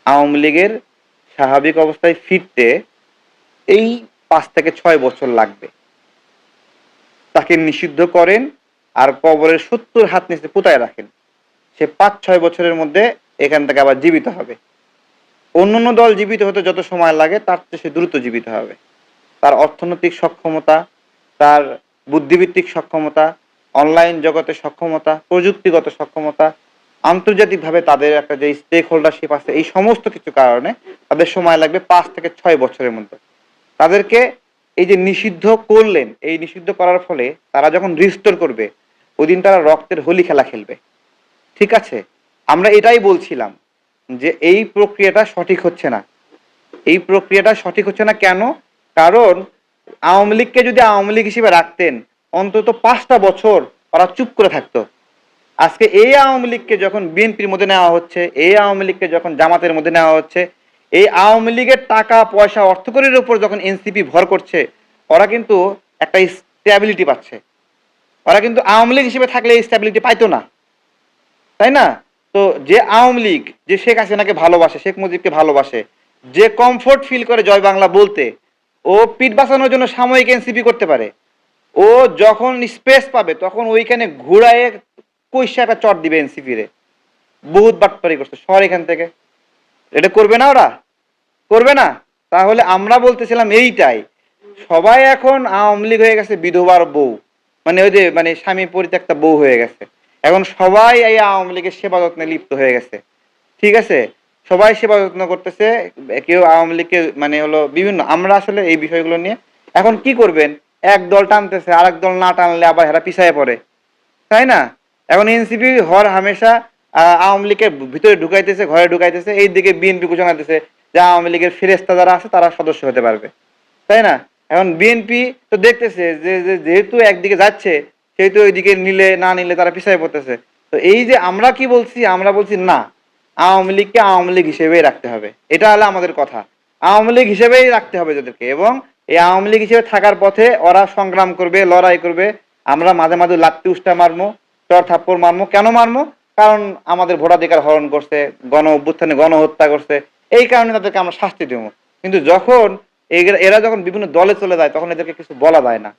আওয়ামী লীগের স্বাভাবিক অবস্থায় ফিরতে এই ৫ থেকে ৬ বছর লাগবে। তাকে নিষিদ্ধ করেন আর কবরের ৭০ হাত নিচে পুঁতায় রাখেন। সে ৫-৬ বছরের মধ্যে এখান থেকে আবার জীবিত হবে। অন্যান্য দল জীবিত হতে যত সময় লাগে তার চেয়ে সে দ্রুত জীবিত হবে। তার অর্থনৈতিক সক্ষমতা, তার বুদ্ধিবৃত্তিক সক্ষমতা, অনলাইন জগতের সক্ষমতা, প্রযুক্তিগত সক্ষমতা, আন্তর্জাতিকভাবে তাদের একটা যে স্টেক হোল্ডারশিপ আছে, এই সমস্ত কিছু কারণে তাদের সময় লাগবে ৫ থেকে ৬ বছরের মধ্যে। তাদেরকে এই যে নিষিদ্ধ করলেন, এই নিষিদ্ধ করার ফলে তারা যখন রিস্টোর করবে, ওইদিন তারা রক্তের হোলি খেলা খেলবে। ঠিক আছে? আমরা এটাই বলছিলাম যে এই প্রক্রিয়াটা সঠিক হচ্ছে না। এই প্রক্রিয়াটা সঠিক হচ্ছে না কেন? কারণ আওয়ামী লীগকে যদি আওয়ামী লীগ হিসেবে রাখতেন, অন্তত ৫টা বছর ওরা চুপ করে থাকতো। আজকে এই আওয়ামী লীগকে যখন বিএনপির মধ্যে নেওয়া হচ্ছে, এই আওয়ামী লীগকে যখন জামাতের মধ্যে নেওয়া হচ্ছে, এই আওয়ামী লীগের টাকা পয়সা অর্থকরীর উপর যখন এনসিপি ভর করছে, ওরা কিন্তু একটা স্ট্যাবিলিটি পাচ্ছে। ওরা কিন্তু আওয়ামী লীগ হিসেবে থাকলে এই স্ট্যাবিলিটি পাইতো না, তাই না? তো যে আওয়ামী লীগ, যে শেখ হাসিনাকে ভালোবাসে, শেখ মুজিবকে ভালোবাসে, যে কমফোর্ট ফিল করে জয় বাংলা বলতে, ও পিঠ বাঁচানোর জন্য সাময়িক এনসিপি করতে পারে। ও যখন স্পেস পাবে তখন ওইখানে ঘুরায়ে কইসা একটা চট দিবে এনসিপি রে। বহুত বাটপারি করছে, সর এখান থেকে। এটা করবে না ওরা? করবে না? তাহলে আমরা বলতেছিলাম এইটাই, সবাই এখন আওয়ামী লীগ হয়ে গেছে বিধবার বউ, মানে ওই যে মানে স্বামী পরিত্যক্তা বউ হয়ে গেছে। এখন সবাই এই আওয়ামী লীগের সেবা যত্নে লিপ্ত হয়ে গেছে। ঠিক আছে? সবাই সেবা যত্ন করতেছে। কেউ আওয়ামী লীগকে মানে হলো বিভিন্ন, আমরা আসলে এই বিষয়গুলো নিয়ে এখন কি করবেন, এক দল টানতেছে আর এক দল না টানলে আবার হেরা পিছায় পড়ে, তাই না? এখন এনসিপি হর হামেশা আওয়ামী লীগের ভিতরে ঢুকাইতেছে, ঘরে ঢুকাইতেছে, এইদিকে বিএনপি ঘোষণা দিতেছে যে আওয়ামী লীগের ফেরেস্তা যারা আছে তারা সদস্য হতে পারবে, তাই না? এখন বিএনপি তো দেখতেছে যে যেহেতু একদিকে যাচ্ছে, সেহেতু ওইদিকে নিলে না নিলে তারা পিছায় পড়তেছে। তো এই যে আমরা কি বলছি, আমরা বলছি না, আওয়ামী লীগকে আওয়ামী লীগ হিসেবেই রাখতে হবে। এটা হলো আমাদের কথা। আওয়ামী লীগ হিসেবেই রাখতে হবে যাদেরকে, এবং এই আওয়ামী লীগ হিসেবে থাকার পথে ওরা সংগ্রাম করবে, লড়াই করবে। আমরা মাঝে মাঝে লাত্তি উষ্টা মারমো, চর থাপ্পড় মারমো। কেন মারমো? কারণ আমাদের ভোটাধিকার হরণ করছে, গণ অভ্যুত্থানে গণহত্যা করছে, এই কারণে তাদেরকে আমরা শাস্তি দেবো। কিন্তু যখন এরা যখন বিভিন্ন দলে চলে যায় তখন এদেরকে কিছু বলা যায় না।